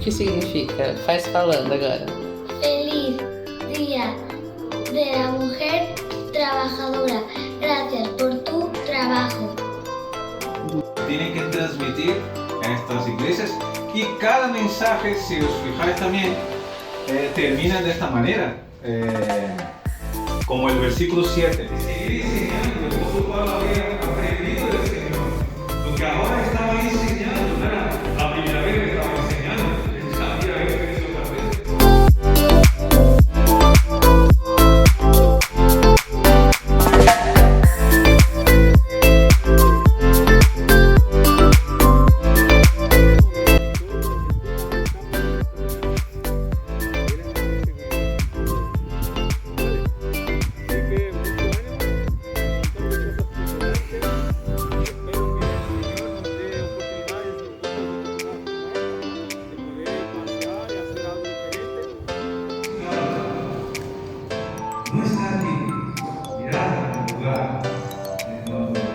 que significa? Faz falando agora. Feliz Día de la Mujer Trabajadora. Gracias por tu trabajo. Tienen que transmitir en estas iglesias y cada mensaje, si os fijáis también, termina de esta manera, como el versículo 7. Seguir enseñando, el apóstol Pablo había aprendido del Señor. Lo que ahora estaba enseñando no era la primera vez que estaba enseñando, él sabía haber hecho otra vez. No está aquí, mirad el lugar en donde me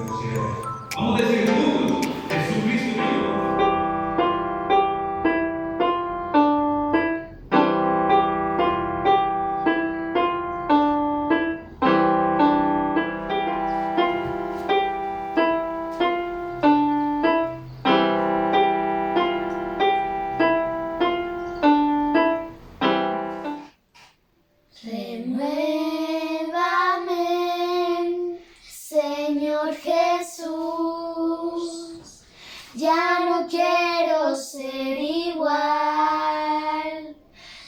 pusieron. Vamos a decir juntos, Jesucristo vivo. Renuévame, Señor Jesús, ya no quiero ser igual.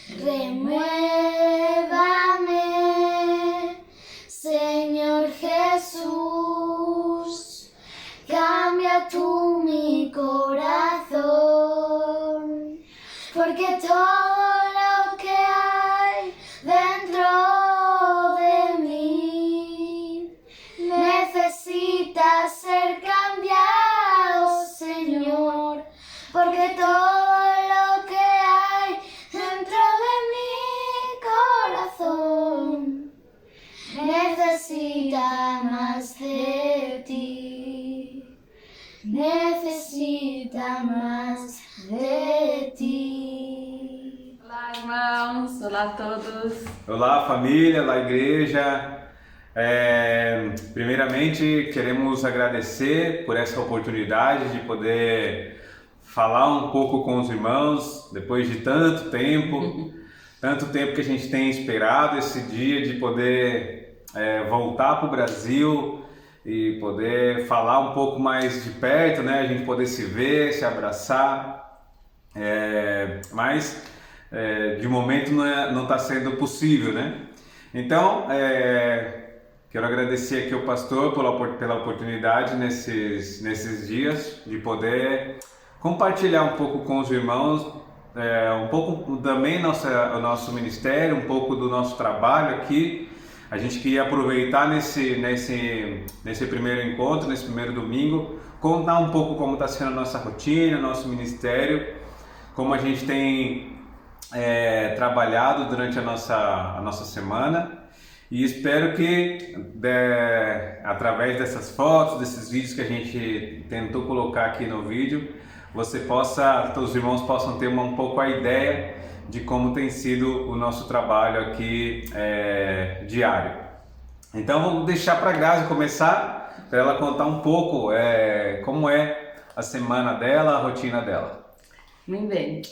Renuévame, Señor Jesús, cambia tú mi corazón, porque todo lo que hay dentro de mí necesita ser cambiado, Señor, porque todo lo que hay dentro de mi corazón necesita más de ti, necesita más de ti. Olá, irmãos! Olá a todos! Olá, família, olá, igreja. Primeiramente, queremos agradecer por essa oportunidade de poder falar um pouco com os irmãos depois de tanto tempo que a gente tem esperado esse dia de poder voltar para o Brasil e poder falar um pouco mais de perto, né? A gente poder se ver, se abraçar, mas de momento não está sendo possível, né? Então, quero agradecer aqui ao pastor pela oportunidade nesses dias de poder compartilhar um pouco com os irmãos, um pouco também o nosso ministério, um pouco do nosso trabalho aqui. A gente queria aproveitar nesse primeiro encontro, nesse primeiro domingo, contar um pouco como está sendo a nossa rotina, nosso ministério, como a gente tem trabalhado durante a nossa semana. E espero que através dessas fotos, desses vídeos que a gente tentou colocar aqui no vídeo, os irmãos possam ter um pouco a ideia de como tem sido o nosso trabalho aqui diário. Então vamos deixar para a Grazi começar, para ela contar um pouco como é a semana dela, a rotina dela. Muito bem.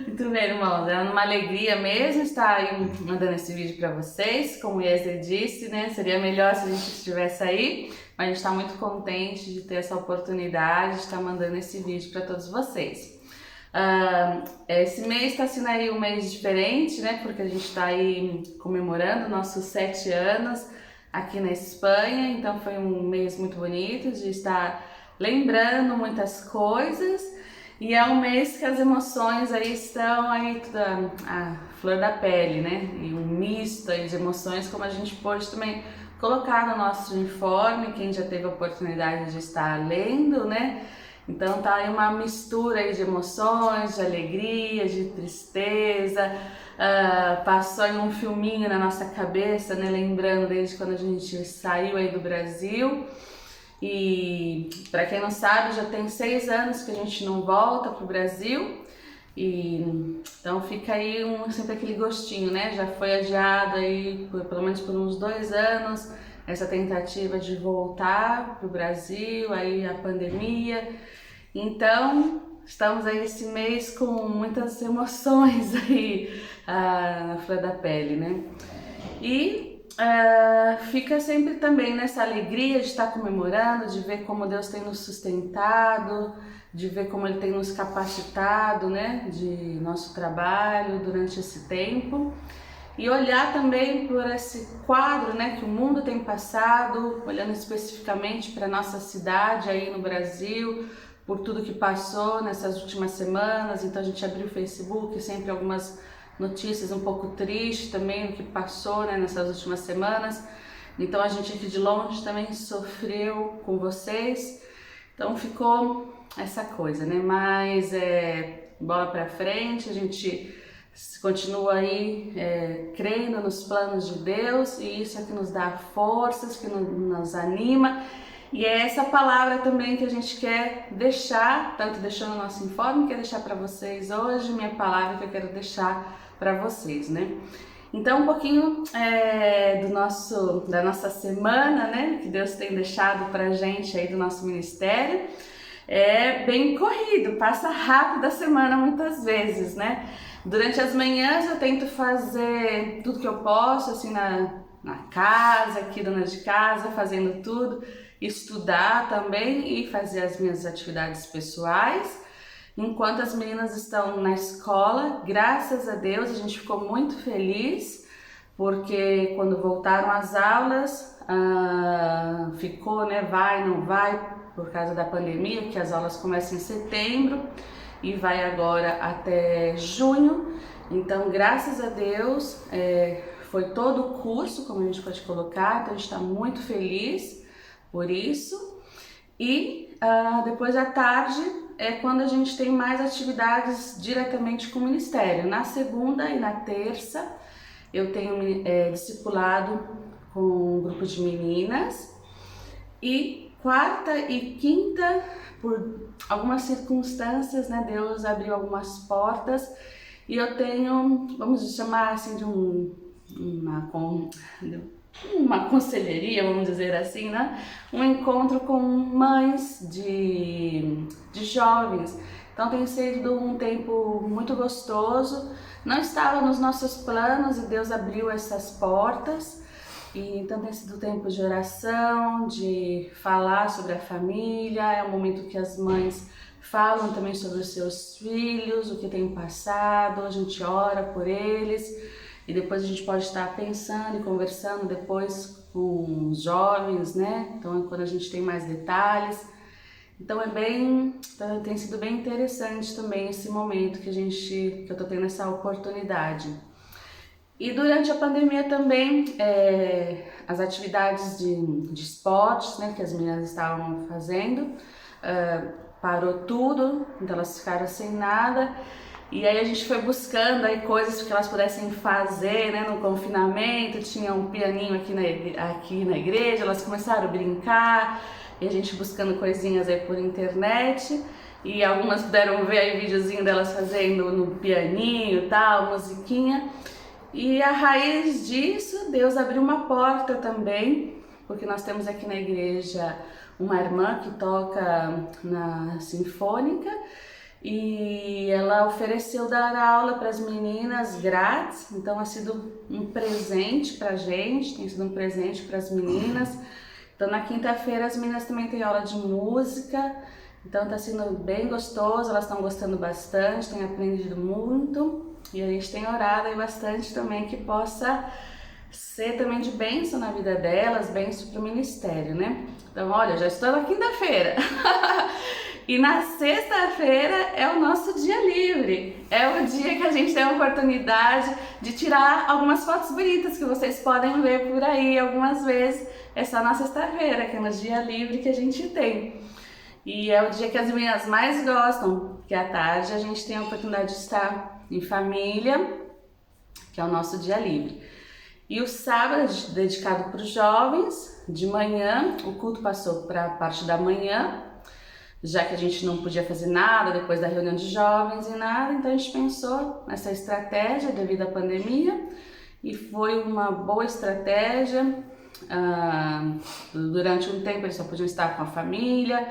Muito bem, irmãos. É uma alegria mesmo estar aí mandando esse vídeo para vocês. Como o Yezer disse, né? Seria melhor se a gente estivesse aí, mas a gente está muito contente de ter essa oportunidade de estar mandando esse vídeo para todos vocês. Esse mês está sendo aí um mês diferente, né? Porque a gente está aí comemorando nossos 7 anos aqui na Espanha. Então foi um mês muito bonito de estar lembrando muitas coisas. E é um mês que as emoções aí estão aí toda a flor da pele, né? E um misto aí de emoções, como a gente pôde também colocar no nosso uniforme, quem já teve a oportunidade de estar lendo, né? Então tá aí uma mistura aí de emoções, de alegria, de tristeza, passou aí um filminho na nossa cabeça, né? Lembrando desde quando a gente saiu aí do Brasil. E para quem não sabe, já tem 6 anos que a gente não volta para o Brasil. E então fica aí sempre aquele gostinho, né? Já foi adiado aí pelo menos por uns 2 anos essa tentativa de voltar para o Brasil, aí a pandemia. Então estamos aí esse mês com muitas emoções aí na flor da pele, né? E fica sempre também nessa alegria de estar comemorando, de ver como Deus tem nos sustentado, de ver como Ele tem nos capacitado, né, de nosso trabalho durante esse tempo. E olhar também por esse quadro, né, que o mundo tem passado, olhando especificamente para a nossa cidade aí no Brasil, por tudo que passou nessas últimas semanas. Então a gente abriu o Facebook, sempre algumas notícias um pouco tristes também do que passou, né, nessas últimas semanas. Então a gente aqui de longe também sofreu com vocês. Então ficou essa coisa, né? Mas bola pra frente, a gente continua aí crendo nos planos de Deus, e isso é que nos dá forças, que nos anima. E é essa palavra também que a gente quer deixar, tanto deixou no nosso informe, quer deixar para vocês hoje, minha palavra que eu quero deixar para vocês, né? Então, um pouquinho da nossa semana, né, que Deus tem deixado pra gente aí do nosso ministério. É bem corrido, passa rápido a semana muitas vezes, né? Durante as manhãs eu tento fazer tudo que eu posso, assim, na casa, aqui dona de casa, fazendo tudo, estudar também e fazer as minhas atividades pessoais. Enquanto as meninas estão na escola, graças a Deus, a gente ficou muito feliz, porque quando voltaram às aulas, ficou, né, vai, não vai, por causa da pandemia, que as aulas começam em setembro e vai agora até junho. Então, graças a Deus, foi todo o curso, como a gente pode colocar, então a gente está muito feliz por isso. E depois à tarde é quando a gente tem mais atividades diretamente com o ministério. Na segunda e na terça eu tenho discipulado com um grupo de meninas, e quarta e quinta, por algumas circunstâncias, né, Deus abriu algumas portas e eu tenho, vamos chamar assim, de uma conselheria, vamos dizer assim, né? Um encontro com mães de jovens. Então tem sido um tempo muito gostoso. Não estava nos nossos planos e Deus abriu essas portas. E então tem sido tempo de oração, de falar sobre a família. É um momento que as mães falam também sobre os seus filhos, o que tem passado, a gente ora por eles. E depois a gente pode estar pensando e conversando depois com os jovens, né? Então é quando a gente tem mais detalhes. Então tem sido bem interessante também esse momento que eu tô tendo essa oportunidade. E durante a pandemia também, as atividades de esportes, né, que as meninas estavam fazendo, parou tudo, então elas ficaram sem nada. E aí a gente foi buscando aí coisas que elas pudessem fazer, né, no confinamento. Tinha um pianinho aqui na igreja, elas começaram a brincar, e a gente buscando coisinhas aí por internet. E algumas puderam ver aí videozinho delas fazendo no pianinho e tal, musiquinha. E a raiz disso, Deus abriu uma porta também, porque nós temos aqui na igreja uma irmã que toca na Sinfônica, e ela ofereceu dar aula para as meninas grátis. Então ha sido um presente para a gente, tem sido um presente para as meninas. Então na quinta-feira as meninas também têm aula de música, então está sendo bem gostoso, elas estão gostando bastante, têm aprendido muito. E a gente tem orado aí bastante também que possa ser também de bênção na vida delas, bênção para o ministério, né? Então, olha, já estou na quinta-feira. E na sexta-feira é o nosso dia livre. É o dia que a gente tem a oportunidade de tirar algumas fotos bonitas que vocês podem ver por aí algumas vezes. É só na sexta-feira, que é no dia livre que a gente tem. E é o dia que as meninas mais gostam, porque à tarde a gente tem a oportunidade de estar em família, que é o nosso dia livre. E o sábado é dedicado para os jovens. De manhã, o culto passou para a parte da manhã, já que a gente não podia fazer nada depois da reunião de jovens e nada, então a gente pensou nessa estratégia devido à pandemia e foi uma boa estratégia. Durante um tempo eles só podiam estar com a família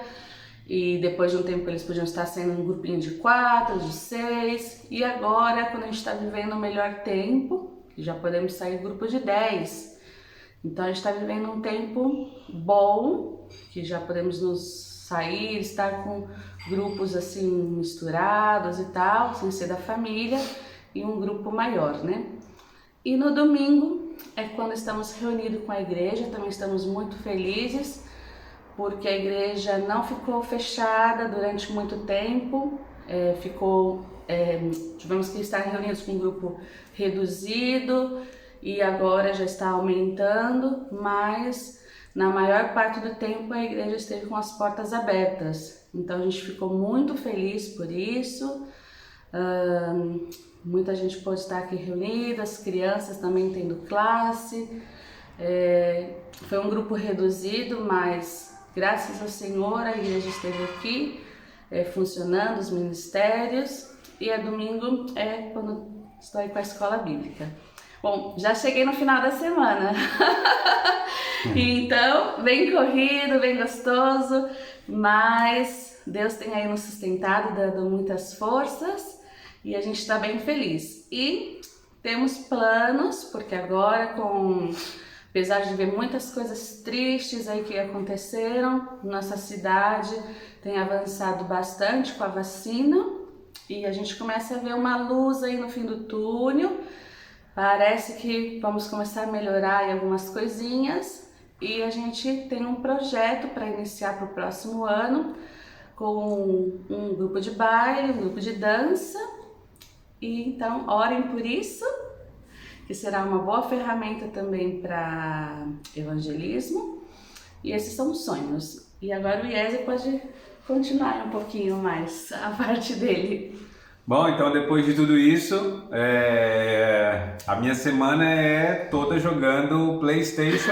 e depois de um tempo eles podiam estar sendo um grupinho de 4, de 6 e agora, quando a gente está vivendo o melhor tempo, já podemos sair em grupo de 10. Então a gente está vivendo um tempo bom, que já podemos nos sair, estar com grupos assim misturados e tal, sem ser da família, e um grupo maior, né? E no domingo é quando estamos reunidos com a igreja, também estamos muito felizes, porque a igreja não ficou fechada durante muito tempo, tivemos que estar reunidos com um grupo reduzido e agora já está aumentando, mas na maior parte do tempo a igreja esteve com as portas abertas, então a gente ficou muito feliz por isso. Muita gente pôde estar aqui reunida, as crianças também tendo classe. Foi um grupo reduzido, mas graças ao Senhor a igreja esteve aqui funcionando, os ministérios, e domingo é quando estou aí com a escola bíblica. Bom, já cheguei no final da semana, então bem corrido, bem gostoso, mas Deus tem aí nos sustentado, dando muitas forças e a gente está bem feliz. E temos planos, porque agora, apesar de ver muitas coisas tristes aí que aconteceram, nossa cidade tem avançado bastante com a vacina e a gente começa a ver uma luz aí no fim do túnel. Parece que vamos começar a melhorar em algumas coisinhas e a gente tem um projeto para iniciar para o próximo ano com um grupo de baile, um grupo de dança. E então orem por isso, que será uma boa ferramenta também para evangelismo. E esses são os sonhos. E agora o Iese pode continuar um pouquinho mais a parte dele. Bom, então depois de tudo isso, a minha semana é toda jogando PlayStation,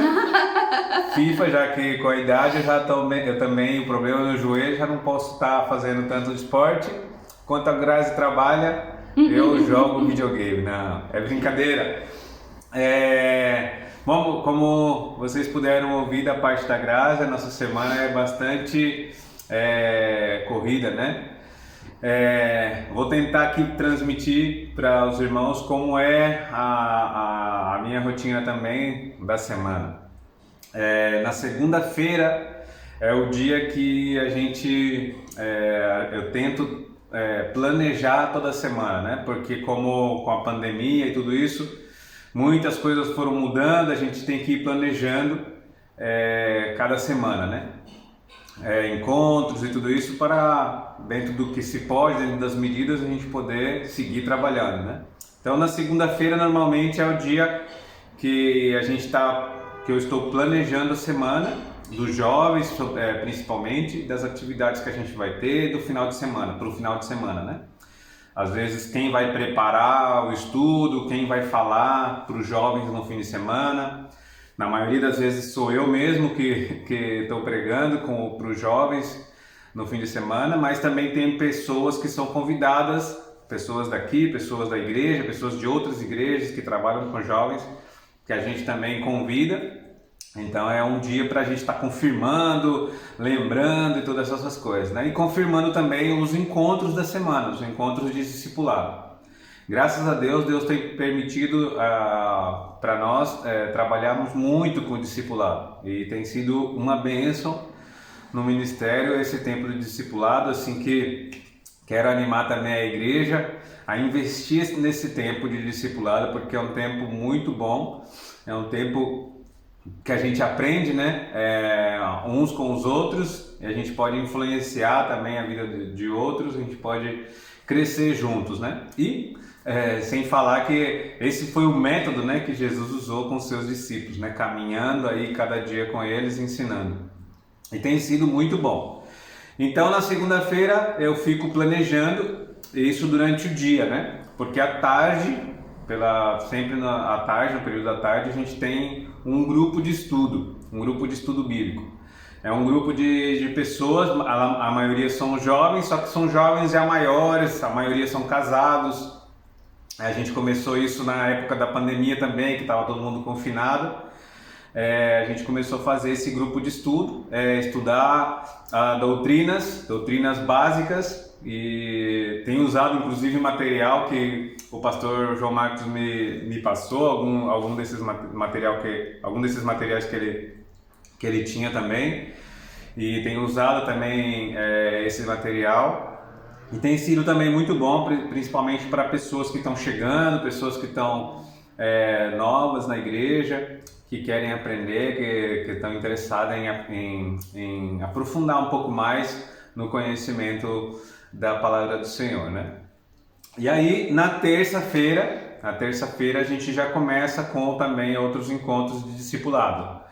FIFA, já que com a idade eu também, o problema no joelho, já não posso estar fazendo tanto esporte. Enquanto a Grazi trabalha, eu jogo videogame. Não, é brincadeira. Bom, como vocês puderam ouvir da parte da Grazi, a nossa semana é bastante corrida, né? Vou tentar aqui transmitir para os irmãos como é a minha rotina também da semana. Na segunda-feira é o dia que eu tento planejar toda a semana, né? Porque como com a pandemia e tudo isso, muitas coisas foram mudando, a gente tem que ir planejando cada semana, né? Encontros e tudo isso para, dentro do que se pode, dentro das medidas, a gente poder seguir trabalhando, né? Então na segunda-feira normalmente é o dia que eu estou planejando a semana dos jovens, principalmente, das atividades que a gente vai ter do final de semana, para o final de semana, né? Às vezes quem vai preparar o estudo, quem vai falar para os jovens no fim de semana. Na maioria das vezes sou eu mesmo que estou pregando para os jovens no fim de semana, mas também tem pessoas que são convidadas, pessoas daqui, pessoas da igreja, pessoas de outras igrejas que trabalham com jovens, que a gente também convida. Então é um dia para a gente estar confirmando, lembrando e todas essas coisas, né? E confirmando também os encontros da semana, os encontros de discipulado. Graças a Deus, Deus tem permitido para nós trabalharmos muito com o discipulado e tem sido uma bênção no ministério esse tempo de discipulado, assim que quero animar também a igreja a investir nesse tempo de discipulado, porque é um tempo muito bom, é um tempo que a gente aprende, né, uns com os outros, e a gente pode influenciar também a vida de outros, a gente pode crescer juntos, né? E sem falar que esse foi o método, né, que Jesus usou com seus discípulos, né, caminhando aí cada dia com eles, ensinando. E tem sido muito bom. Então na segunda-feira eu fico planejando isso durante o dia, né? Porque à tarde sempre à tarde, no período da tarde, a gente tem um grupo de estudo bíblico. É um grupo de pessoas, a maioria são jovens, só que são jovens já maiores, a maioria são casados. A gente começou isso na época da pandemia também, que estava todo mundo confinado. A gente começou a fazer esse grupo de estudo, estudar doutrinas básicas, e tenho usado inclusive material que o pastor João Marcos me passou, algum desses materiais que ele tinha também, e tenho usado também esse material. E tem sido também muito bom, principalmente para pessoas que estão chegando, pessoas que estão novas na igreja, que querem aprender, que estão interessadas em aprofundar um pouco mais no conhecimento da palavra do Senhor, né? E aí, na terça-feira a gente já começa com também outros encontros de discipulado.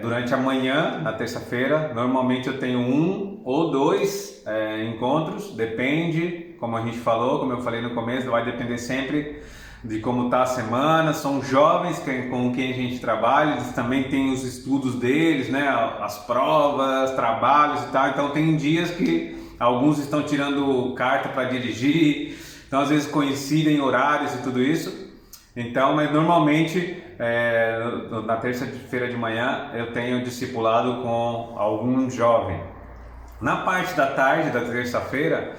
Durante a manhã, na terça-feira, normalmente eu tenho 1 ou 2 encontros, depende, como eu falei no começo, vai depender sempre de como está a semana. São jovens com quem a gente trabalha, eles também têm os estudos deles, né? As provas, trabalhos e tal, então tem dias que alguns estão tirando carta para dirigir, então às vezes coincidem horários e tudo isso. Então, mas normalmente na terça-feira de manhã eu tenho discipulado com algum jovem. Na parte da tarde da terça-feira,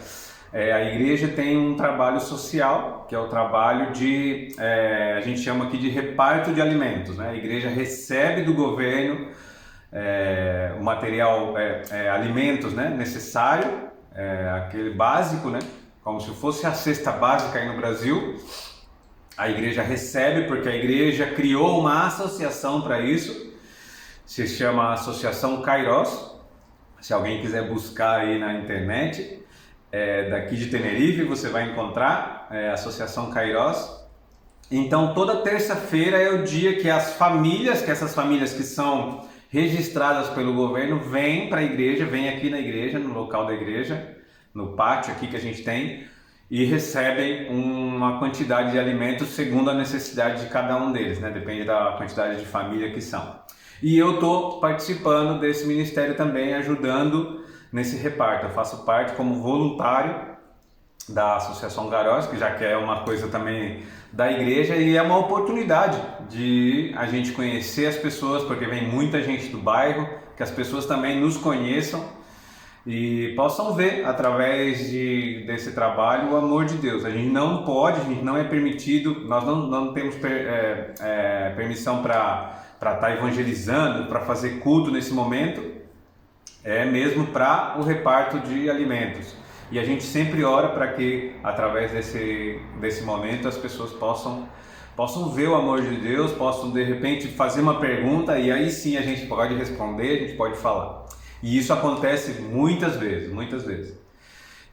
a igreja tem um trabalho social, que é o trabalho a gente chama aqui de reparto de alimentos, né? A igreja recebe do governo o material, alimentos, né, necessário, aquele básico, né? Como se fosse a cesta básica aí no Brasil. A igreja recebe, porque a igreja criou uma associação para isso, se chama Associação Kairos. Se alguém quiser buscar aí na internet, daqui de Tenerife, você vai encontrar Associação Kairos. Então toda terça-feira é o dia que essas famílias que são registradas pelo governo vêm para a igreja, vêm aqui na igreja, no local da igreja, no pátio aqui que a gente tem, e recebem uma quantidade de alimentos segundo a necessidade de cada um deles, né? Depende da quantidade de família que são. E eu estou participando desse ministério também, ajudando nesse reparto. Eu faço parte como voluntário da Associação Kairos, que já que é uma coisa também da igreja, e é uma oportunidade de a gente conhecer as pessoas, porque vem muita gente do bairro, que as pessoas também nos conheçam e possam ver através desse trabalho o amor de Deus. A gente não é permitido, nós não temos permissão para estar evangelizando, para fazer culto nesse momento, mesmo para o reparto de alimentos. E a gente sempre ora para que através desse momento as pessoas possam ver o amor de Deus, possam de repente fazer uma pergunta, e aí sim a gente pode responder, a gente pode falar. E isso acontece muitas vezes.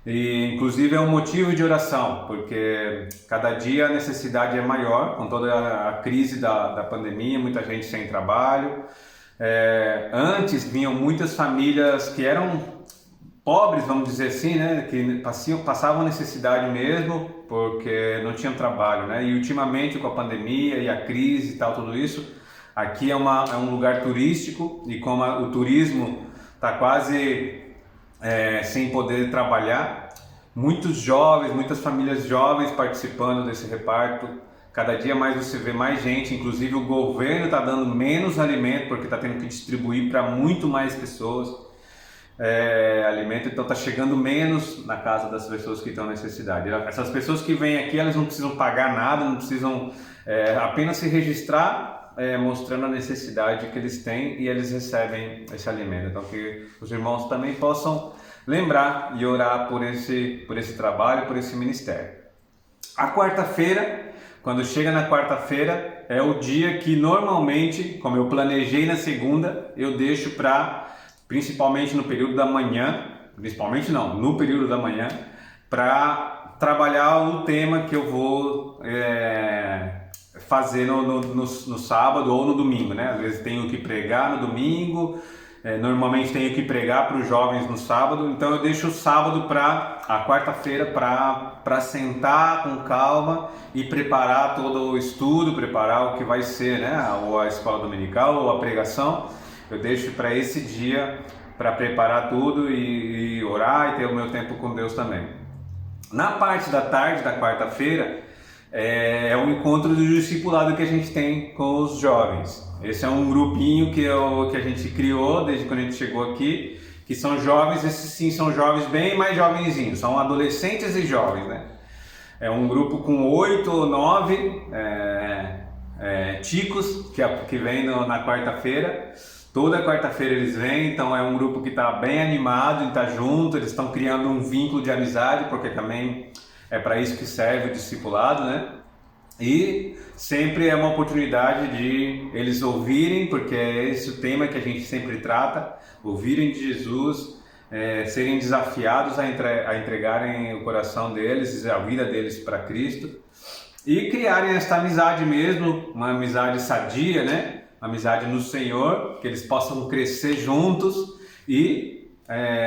E inclusive é um motivo de oração, porque cada dia a necessidade é maior, com toda a crise da pandemia, muita gente sem trabalho. Antes vinham muitas famílias que eram pobres, vamos dizer assim, né, que passavam necessidade mesmo, porque não tinham trabalho, né? E ultimamente com a pandemia e a crise e tal, tudo isso, aqui é um lugar turístico, e como o turismo está quase sem poder trabalhar, muitas famílias jovens participando desse reparto. Cada dia mais você vê mais gente, inclusive o governo está dando menos alimento, porque está tendo que distribuir para muito mais pessoas alimento, então está chegando menos na casa das pessoas que estão em necessidade. Essas pessoas que vêm aqui, elas não precisam pagar nada, não precisam apenas se registrar, mostrando a necessidade que eles têm, e eles recebem esse alimento. Então que os irmãos também possam lembrar e orar por esse trabalho, por esse ministério. A quarta-feira, quando chega na quarta-feira, é o dia que normalmente, como eu planejei na segunda, eu deixo principalmente no período da manhã, no período da manhã, para trabalhar um tema que eu vou fazer no sábado ou no domingo, né? Às vezes tenho que pregar no domingo, Normalmente tenho que pregar para os jovens no sábado, então eu deixo o sábado a quarta-feira para sentar com calma e preparar todo o estudo, preparar o que vai ser, né? Ou a escola dominical ou a pregação. Eu deixo para esse dia para preparar tudo e orar e ter o meu tempo com Deus também. Na parte da tarde da quarta-feira é o encontro do discipulado que a gente tem com os jovens. Esse é um grupinho que a gente criou desde quando a gente chegou aqui, que são jovens, esses sim são jovens bem mais jovenzinhos, são adolescentes e jovens, né? É um grupo com 8 ou 9 ticos que vem na quarta-feira. Toda quarta-feira eles vêm, então é um grupo que está bem animado em estar junto, eles estão criando um vínculo de amizade, porque também é para isso que serve o discipulado, né? E sempre é uma oportunidade de eles ouvirem, porque é esse o tema que a gente sempre trata, ouvirem de Jesus, serem desafiados a entregarem o coração deles, a vida deles para Cristo e criarem esta amizade mesmo, uma amizade sadia, né? Amizade no Senhor, que eles possam crescer juntos e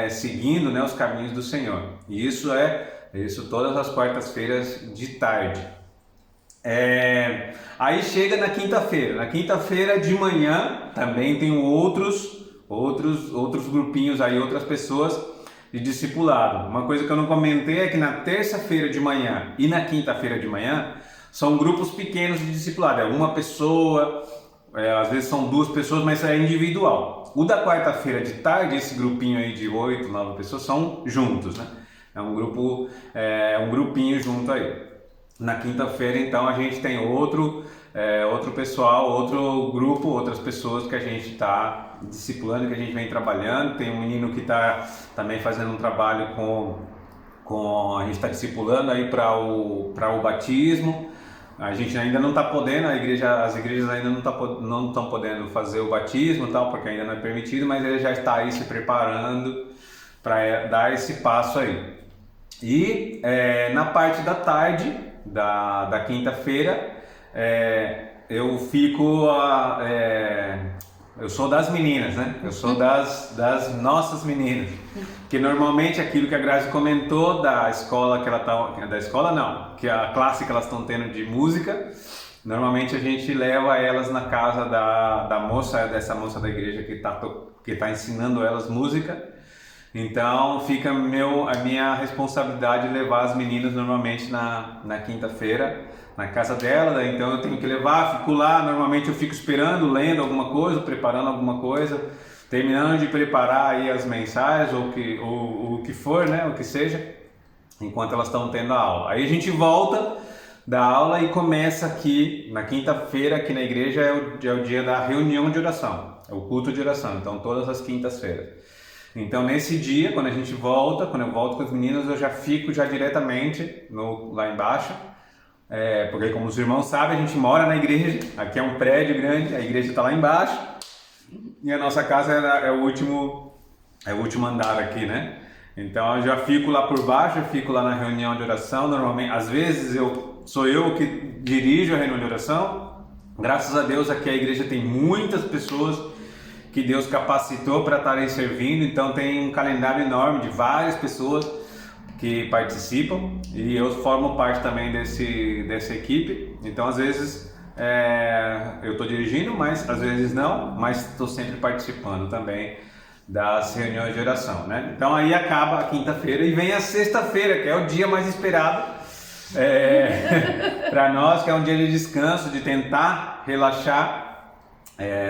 seguindo, né, os caminhos do Senhor. E isso todas as quartas-feiras de tarde. Aí chega na quinta-feira. Na quinta-feira de manhã também tem outros grupinhos aí, outras pessoas de discipulado. Uma coisa que eu não comentei é que na terça-feira de manhã e na quinta-feira de manhã são grupos pequenos de discipulado. É uma pessoa, às vezes são 2 pessoas, mas é individual. O da quarta-feira de tarde, esse grupinho aí de 8, 9 pessoas são juntos, né? É um grupinho junto aí. Na quinta-feira, então, a gente tem outro pessoal, outro grupo, outras pessoas que a gente está discipulando, que a gente vem trabalhando. Tem um menino que está também fazendo um trabalho a gente está discipulando aí para o batismo. A gente ainda não está podendo, as igrejas ainda não estão podendo fazer o batismo, tal, porque ainda não é permitido, mas ele já está aí se preparando para dar esse passo aí. E na parte da tarde da quinta-feira, eu sou das meninas, né? Eu sou das nossas meninas, que normalmente aquilo que a Grazi comentou da escola que a classe que elas estão tendo de música, normalmente a gente leva elas na casa dessa moça da igreja que tá ensinando elas música. Então fica a minha responsabilidade levar as meninas normalmente na quinta-feira na casa dela, então eu tenho que levar, fico lá, normalmente eu fico esperando, lendo alguma coisa, preparando alguma coisa, terminando de preparar aí as mensagens ou o que for, né, o que seja, enquanto elas estão tendo a aula. Aí a gente volta da aula e começa aqui na quinta-feira, aqui na igreja é o dia da reunião de oração, é o culto de oração, então todas as quintas-feiras. Então nesse dia, quando eu volto com as meninas, eu já fico diretamente lá embaixo, porque como os irmãos sabem, a gente mora na igreja, aqui é um prédio grande, a igreja está lá embaixo e a nossa casa é o último andar aqui, né? Então eu já fico lá por baixo, eu fico lá na reunião de oração, normalmente, às vezes sou eu que dirijo a reunião de oração. Graças a Deus aqui a igreja tem muitas pessoas que Deus capacitou para estarem servindo, então tem um calendário enorme de várias pessoas que participam e eu formo parte também dessa equipe. Então às vezes eu estou dirigindo, mas às vezes não, mas estou sempre participando também das reuniões de oração, né? Então aí acaba a quinta-feira e vem a sexta-feira, que é o dia mais esperado para nós, que é um dia de descanso, de tentar relaxar.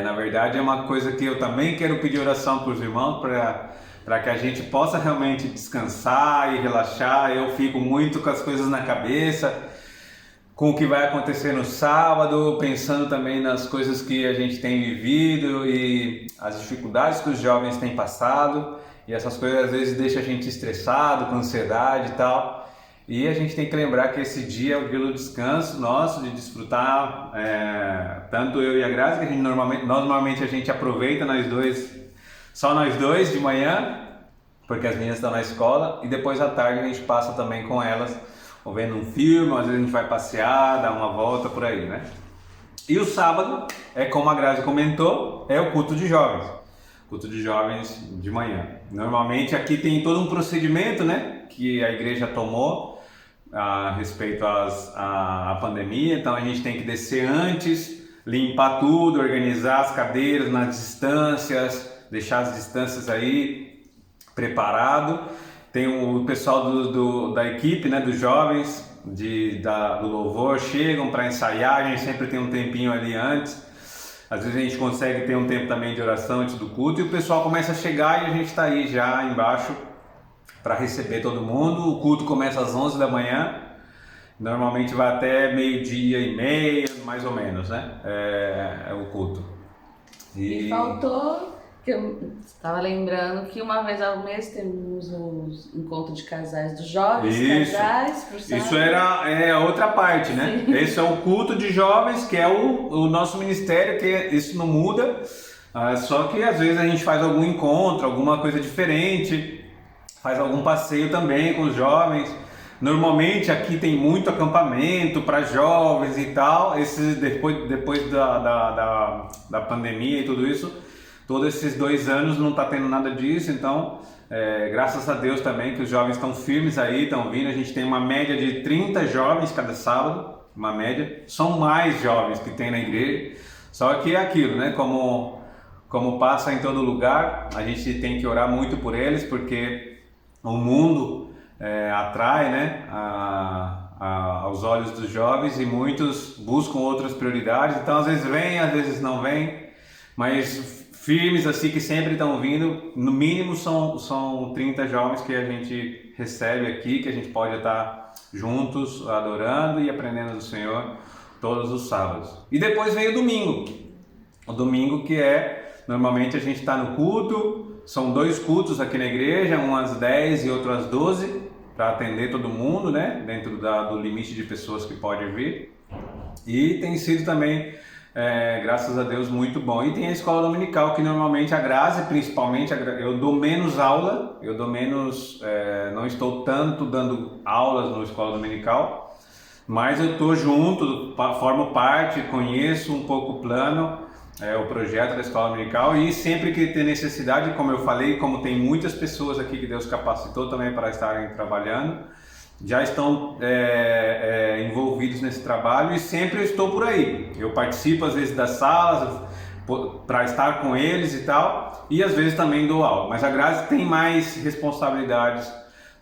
Na verdade é uma coisa que eu também quero pedir oração para os irmãos, para que a gente possa realmente descansar e relaxar. Eu fico muito com as coisas na cabeça, com o que vai acontecer no sábado, pensando também nas coisas que a gente tem vivido e as dificuldades que os jovens têm passado, e essas coisas às vezes deixam a gente estressado, com ansiedade e tal. E a gente tem que lembrar que esse dia é o dia do descanso nosso, de desfrutar, tanto eu e a Grazi, que normalmente a gente aproveita só nós dois de manhã, porque as meninas estão na escola, e depois à tarde a gente passa também com elas, ou vendo um filme, ou às vezes a gente vai passear, dar uma volta por aí, né? E o sábado, como a Grazi comentou, é o culto de jovens. culto de jovens de manhã. Normalmente aqui tem todo um procedimento, né, que a igreja tomou a respeito à pandemia, então a gente tem que descer antes, limpar tudo, organizar as cadeiras nas distâncias, deixar as distâncias aí preparado. Tem o pessoal da equipe, né, dos jovens, do louvor, chegam para ensaiar, a gente sempre tem um tempinho ali antes. Às vezes a gente consegue ter um tempo também de oração antes do culto e o pessoal começa a chegar e a gente está aí já embaixo para receber todo mundo. O culto começa às 11 da manhã, normalmente vai até 12:30, mais ou menos, né? É o culto. E faltou, que eu estava lembrando que uma vez ao mês temos os encontros de casais dos jovens, casais, por sábado. Isso é a outra parte, né? Sim. Esse é o culto de jovens, que é o nosso ministério, que isso não muda, só que às vezes a gente faz algum encontro, alguma coisa diferente, faz algum passeio também com os jovens. Normalmente aqui tem muito acampamento para jovens e tal, depois da pandemia e tudo isso. Todos esses 2 anos não está tendo nada disso, então graças a Deus também que os jovens estão firmes aí, estão vindo. A gente tem uma média de 30 jovens cada sábado, uma média. São mais jovens que tem na igreja, só que é aquilo, né? Como passa em todo lugar, a gente tem que orar muito por eles, porque o mundo atrai, né, aos olhos dos jovens e muitos buscam outras prioridades. Então às vezes vem, às vezes não vem, mas firmes assim que sempre estão vindo. No mínimo são 30 jovens que a gente recebe aqui, que a gente pode estar juntos adorando e aprendendo do Senhor todos os sábados. E depois vem o domingo que normalmente a gente está no culto. São 2 cultos aqui na igreja, um às 10 e outro às 12, para atender todo mundo, né, dentro do limite de pessoas que pode vir. E tem sido também graças a Deus, muito bom. E tem a escola dominical, que normalmente a Grazi, principalmente, eu dou menos aula, não estou tanto dando aulas na escola dominical, mas eu estou junto, formo parte, conheço um pouco o plano, o projeto da escola dominical, e sempre que tem necessidade, como eu falei, como tem muitas pessoas aqui que Deus capacitou também para estarem trabalhando, já estão envolvidos nesse trabalho, e sempre eu estou por aí. Eu participo às vezes das salas para estar com eles e tal, e às vezes também dou aula. Mas a Grazi tem mais responsabilidades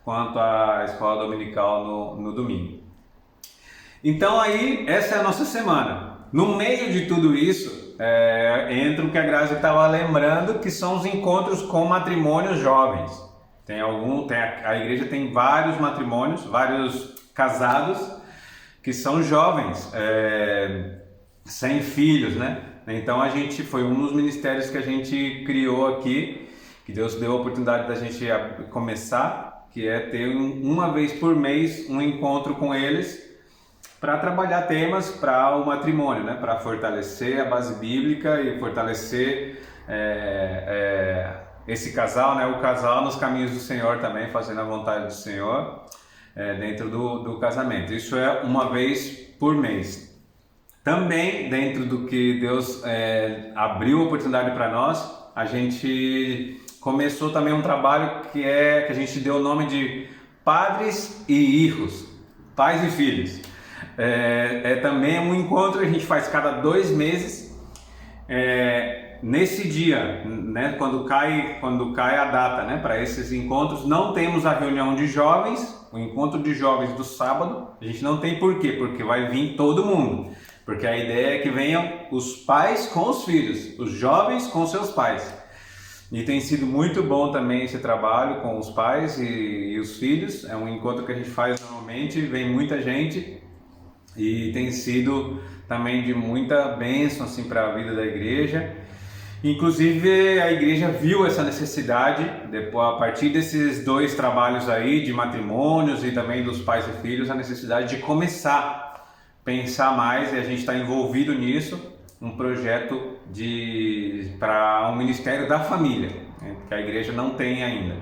quanto à escola dominical no domingo. Então aí, essa é a nossa semana. No meio de tudo isso, entra o que a Grazi estava lembrando, que são os encontros com matrimônios jovens. A igreja tem vários matrimônios, vários casados que são jovens, sem filhos, né? Então foi um dos ministérios que a gente criou aqui, que Deus deu a oportunidade da gente começar, que é ter uma vez por mês um encontro com eles para trabalhar temas para o matrimônio, né? Para fortalecer a base bíblica e fortalecer esse casal, né? O casal nos caminhos do Senhor também, fazendo a vontade do Senhor dentro do casamento. Isso é uma vez por mês. Também dentro do que Deus abriu a oportunidade para nós, a gente começou também um trabalho que a gente deu o nome de Padres e Hijos, pais e filhos. Também um encontro que a gente faz cada 2 meses. Nesse dia, né, quando cai a data, né, para esses encontros, não temos a reunião de jovens, o encontro de jovens do sábado. A gente não tem por quê? Porque vai vir todo mundo. Porque a ideia é que venham os pais com os filhos, os jovens com seus pais. E tem sido muito bom também esse trabalho com os pais e os filhos. É um encontro que a gente faz normalmente, vem muita gente e tem sido também de muita bênção assim, para a vida da igreja. Inclusive a igreja viu essa necessidade, a partir desses 2 trabalhos aí, de matrimônios e também dos pais e filhos, a necessidade de começar a pensar mais, e a gente está envolvido nisso, um projeto para um ministério da família, né, que a igreja não tem ainda,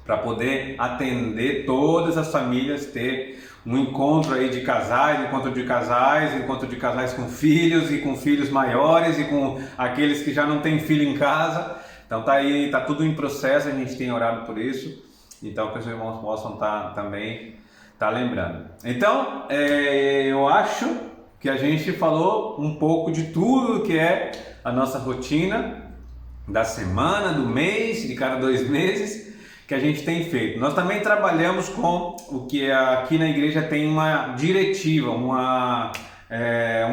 para poder atender todas as famílias, ter um encontro aí de casais, encontro de casais com filhos e com filhos maiores e com aqueles que já não têm filho em casa, Então tá aí, tá tudo em processo, a gente tem orado por isso, então que os irmãos possam também tá lembrando. Então, eu acho que a gente falou um pouco de tudo que é a nossa rotina da semana, do mês, de cada 2 meses que a gente tem feito. Nós também trabalhamos com o que aqui na igreja tem uma diretiva, uma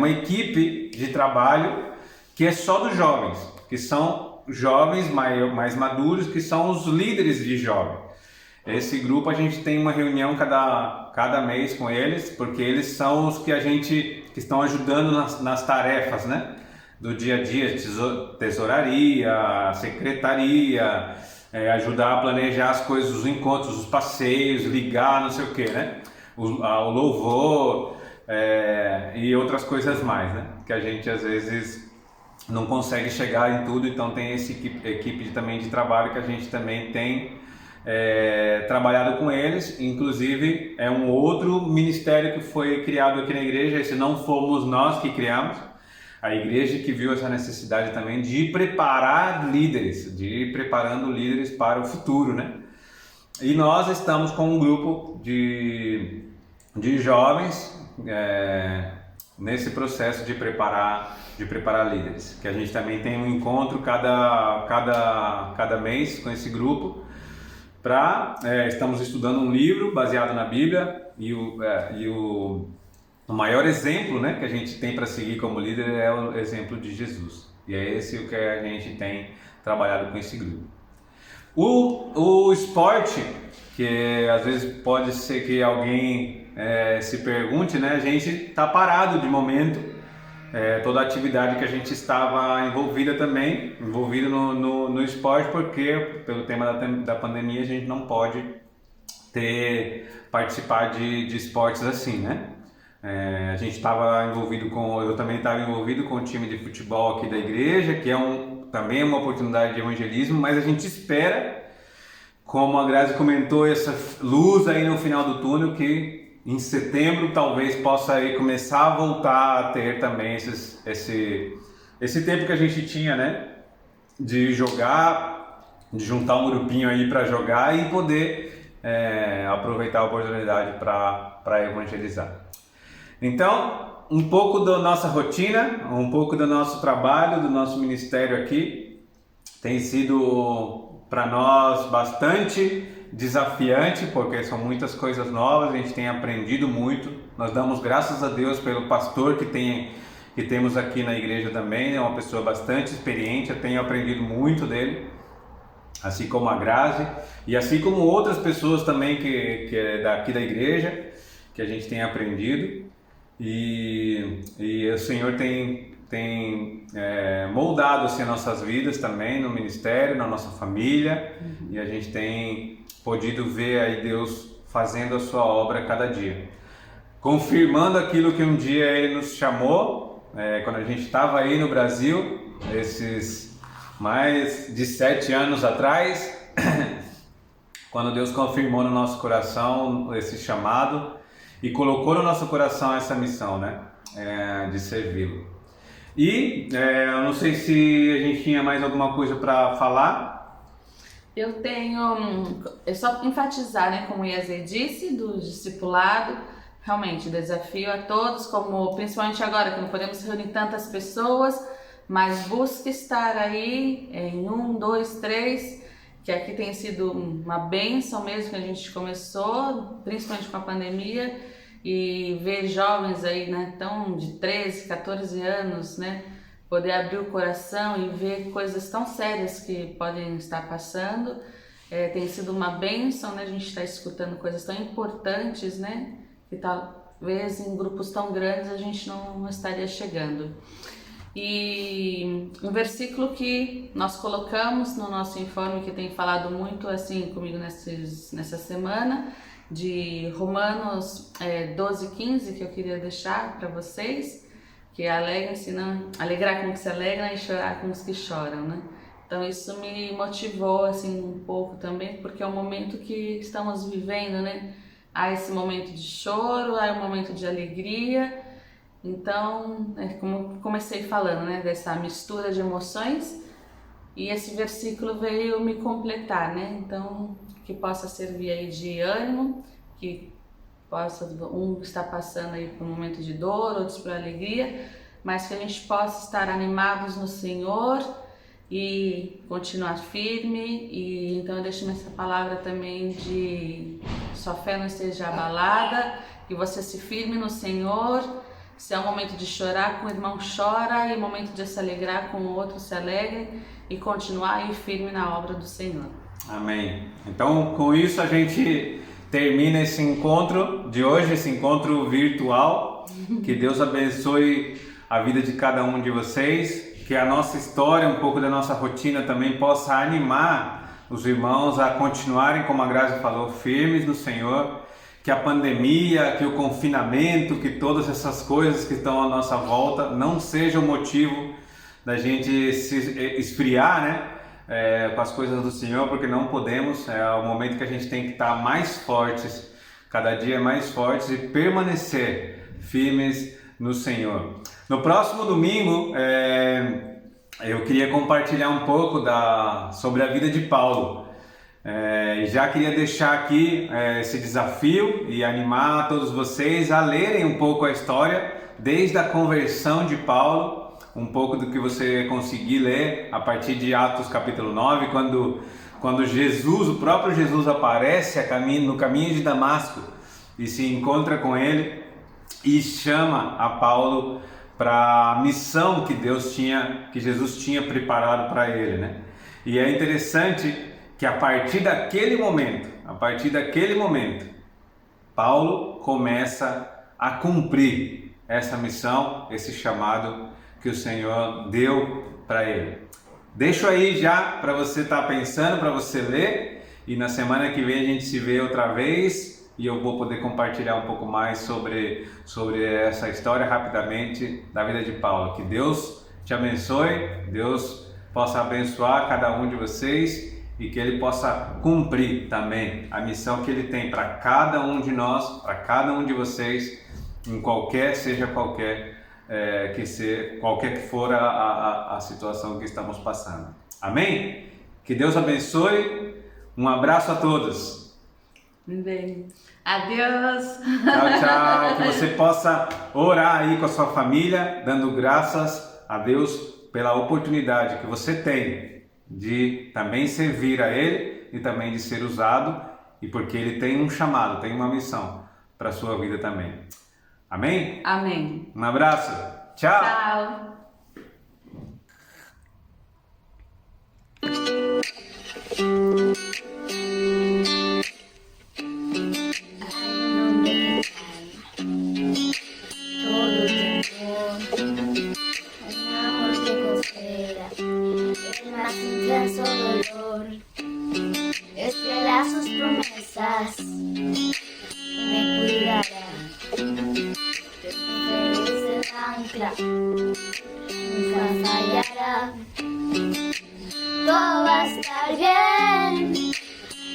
equipe de trabalho que é só dos jovens, que são jovens mais maduros, que são os líderes de jovens. Esse grupo a gente tem uma reunião cada mês com eles, porque eles são os que que estão ajudando nas tarefas, né? Do dia a dia, tesouraria, secretaria, ajudar a planejar as coisas, os encontros, os passeios, ligar, não sei o que, né? O louvor e outras coisas mais, né? Que a gente às vezes não consegue chegar em tudo, então tem essa equipe também de trabalho que a gente também tem trabalhado com eles. Inclusive é um outro ministério que foi criado aqui na igreja. Esse não fomos nós que criamos, a igreja que viu essa necessidade também de preparando líderes para o futuro, né? E nós estamos com um grupo de jovens nesse processo de preparar líderes, que a gente também tem um encontro cada mês com esse grupo. Estamos estudando um livro baseado na Bíblia e o maior exemplo, né, que a gente tem para seguir como líder é o exemplo de Jesus. E é esse o que a gente tem trabalhado com esse grupo. O esporte, que às vezes pode ser que alguém se pergunte, né, a gente está parado de momento. Toda a atividade que a gente estava envolvido no esporte, porque pelo tema da pandemia a gente não pode participar de esportes assim, né? A gente estava eu também estava envolvido com o time de futebol aqui da igreja, que também é uma oportunidade de evangelismo, mas a gente espera, como a Grazi comentou, essa luz aí no final do túnel, que em setembro talvez possa aí começar a voltar a ter também esse tempo que a gente tinha, né? De jogar, de juntar um grupinho aí para jogar e poder aproveitar a oportunidade para evangelizar. Então, um pouco da nossa rotina, um pouco do nosso trabalho, do nosso ministério aqui, tem sido para nós bastante desafiante, porque são muitas coisas novas, a gente tem aprendido muito. Nós damos graças a Deus pelo pastor que temos aqui na igreja também, é uma pessoa bastante experiente, eu tenho aprendido muito dele, assim como a Grazi, e assim como outras pessoas também que é daqui da igreja, que a gente tem aprendido. E o Senhor tem moldado assim, nossas vidas também no ministério, na nossa família, e a gente tem podido ver aí Deus fazendo a sua obra a cada dia, confirmando aquilo que um dia Ele nos chamou, quando a gente estava aí no Brasil, esses mais de 7 anos atrás, quando Deus confirmou no nosso coração esse chamado e colocou no nosso coração essa missão, né, de servi-lo. E eu não sei se a gente tinha mais alguma coisa para falar. Eu tenho, só enfatizar, né, como o Iezê disse, do discipulado, realmente desafio a todos, principalmente agora que não podemos reunir tantas pessoas, mas busque estar aí em 1, 2, 3, que aqui tem sido uma bênção mesmo que a gente começou, principalmente com a pandemia, e ver jovens aí, né, tão de 13, 14 anos, né, poder abrir o coração e ver coisas tão sérias que podem estar passando, tem sido uma bênção, né, a gente está escutando coisas tão importantes, né, que talvez em grupos tão grandes a gente não estaria chegando. E um versículo que nós colocamos no nosso informe, que tem falado muito assim comigo nessa semana, de Romanos 12:15, que eu queria deixar para vocês, que é alegrar com os que se alegram e chorar com os que choram, né? Então isso me motivou assim um pouco também, porque é um momento que estamos vivendo, né? Há esse momento de choro, há um momento de alegria. Então, como comecei falando, né, dessa mistura de emoções, E esse versículo veio me completar, né? Então, que possa servir aí de ânimo, que possa, um estar passando aí por um momento de dor, outros por alegria, mas que a gente possa estar animados no Senhor e continuar firme. E então eu deixo essa palavra também de sua fé não esteja abalada, que você se firme no Senhor. Se é um momento de chorar com o irmão, chora, e é momento de se alegrar com o outro, se alegre, e continuar aí firme na obra do Senhor. Amém. Então, com isso a gente termina esse encontro de hoje, esse encontro virtual. Que Deus abençoe a vida de cada um de vocês, que a nossa história, um pouco da nossa rotina também possa animar os irmãos a continuarem, como a Grazi falou, firmes no Senhor. Que a pandemia, que o confinamento, que todas essas coisas que estão à nossa volta não sejam motivo da gente se esfriar, né? Com as coisas do Senhor, porque não podemos. É o momento que a gente tem que estar mais fortes, cada dia mais fortes, e permanecer firmes no Senhor. No próximo domingo, eu queria compartilhar um pouco sobre a vida de Paulo. Já queria deixar aqui esse desafio e animar todos vocês a lerem um pouco a história, desde a conversão de Paulo, um pouco do que você conseguir ler a partir de Atos capítulo 9, quando Jesus, o próprio Jesus, aparece no caminho de Damasco e se encontra com ele e chama a Paulo para a missão que Jesus tinha preparado para ele, né? E é interessante que a partir daquele momento, Paulo começa a cumprir essa missão, esse chamado que o Senhor deu para ele. Deixo aí já para você estar pensando, para você ler, e na semana que vem a gente se vê outra vez e eu vou poder compartilhar um pouco mais sobre essa história rapidamente da vida de Paulo. Que Deus te abençoe, Deus possa abençoar cada um de vocês, e que Ele possa cumprir também a missão que Ele tem para cada um de nós, para cada um de vocês, em qualquer que for a situação que estamos passando. Amém? Que Deus abençoe. Um abraço a todos. Bem, adeus. Tchau, tchau. Que você possa orar aí com a sua família, dando graças a Deus pela oportunidade que você tem de também servir a Ele e também de ser usado, e porque Ele tem um chamado, tem uma missão para a sua vida também. Amém? Amém. Um abraço. Tchau. Tchau. Dolor, es fiel a sus promesas, me cuidará, feliz el ancla, nunca fallará, todo va a estar bien,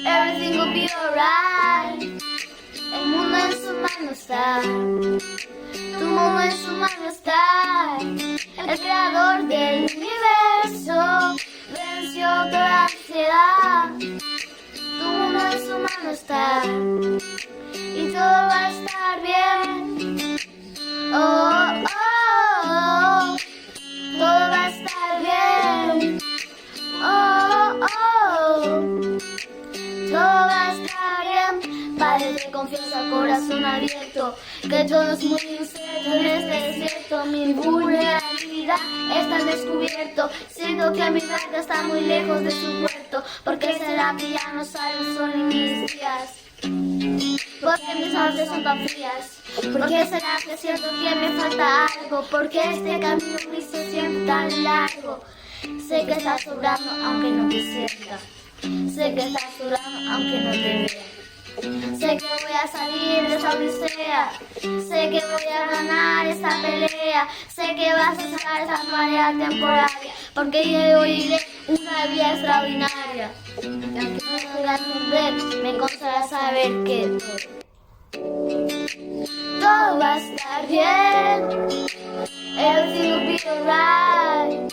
everything will be alright, el mundo en su mano está, tu mundo en su mano está, el creador del universo venció toda ansiedad, tu mundo en su mano está, y todo va a estar bien, oh, oh, oh, todo va a estar bien, oh, oh, todo va a estar bien, Padre te confieso a corazón abierto, que todo es muy incierto en este desierto, mi vulnerabilidad está al descubierto, siento que mi barca está muy lejos de su puerto, ¿por qué será que ya no sale el sol en mis días? ¿Por qué mis noches son tan frías? ¿Por qué será que siento que me falta algo? ¿Por qué este camino gris se siente tan largo? Sé que estás sobrando aunque no te sienta, sé que estás sobrando aunque no te vea. Sé que voy a salir de esta odisea, sé que voy a ganar esta pelea, sé que vas a sacar esa marea temporaria, porque yo viviré una vida extraordinaria. Y aunque no tengas un ver, me consola saber que todo va a estar bien, everything will be alright.